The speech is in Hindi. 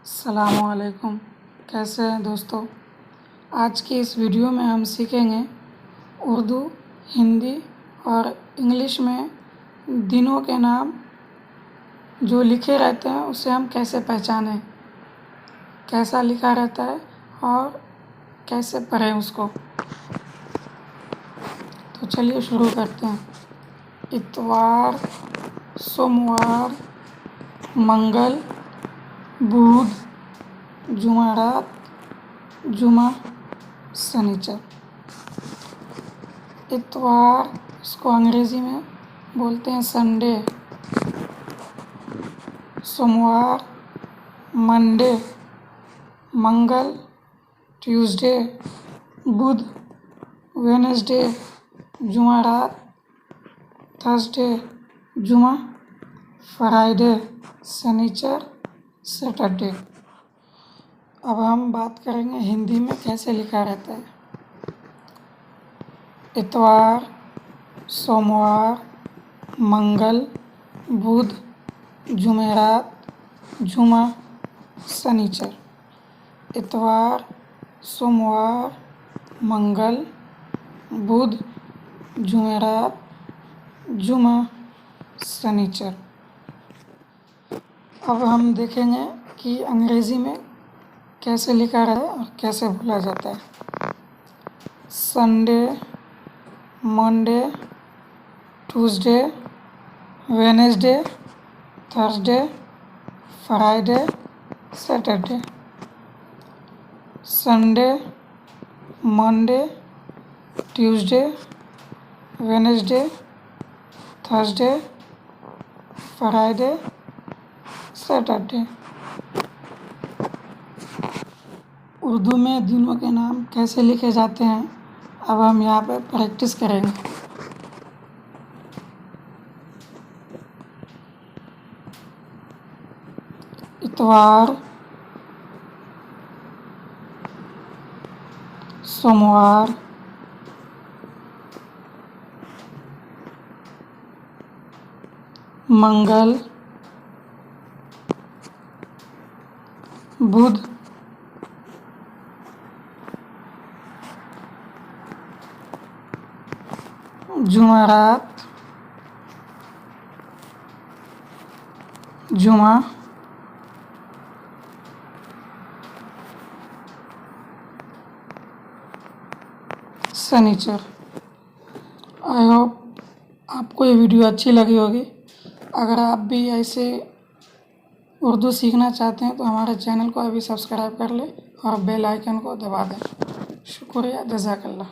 अस्सलामुअलैकुम। कैसे हैं दोस्तों? आज की इस वीडियो में हम सीखेंगे उर्दू, हिंदी और इंग्लिश में दिनों के नाम जो लिखे रहते हैं उसे हम कैसे पहचानें, कैसा लिखा रहता है और कैसे पढ़ें उसको। तो चलिए शुरू करते हैं। इतवार, सोमवार, मंगल, बुध, जुमेरात, जुमा, शनिचर। इतवार इसको अंग्रेज़ी में बोलते हैं संडे। सोमवार मंडे, मंगल ट्यूसडे, बुध वेडनेसडे, जुमेरात थर्सडे, जुमा फ्राइडे, शनिचर सैटरडे। अब हम बात करेंगे हिंदी में कैसे लिखा रहता है। इतवार, सोमवार, मंगल, बुध, जुमेरात, जुमा, शनिचर। इतवार, सोमवार, मंगल, बुध, जुमेरात, जुमा, शनिचर। अब हम देखेंगे कि अंग्रेज़ी में कैसे लिखा है और कैसे बोला जाता है। Sunday, Monday, Tuesday, Wednesday, Thursday, Friday, Saturday. Sunday, Monday, Tuesday, Wednesday, Thursday, Friday, Saturday. Urdu में दिनों के नाम कैसे लिखे जाते हैं अब हम यहाँ पे प्रैक्टिस करेंगे। इतवार, सोमवार, मंगल, बुध, जुमेरात, जुमा, शनिचर। आई होप आपको ये वीडियो अच्छी लगी होगी। अगर आप भी ऐसे उर्दू सीखना चाहते हैं तो हमारे चैनल को अभी सब्सक्राइब कर लें और बेल आइकन को दबा दें। शुक्रिया, जज़ाकल्लाह।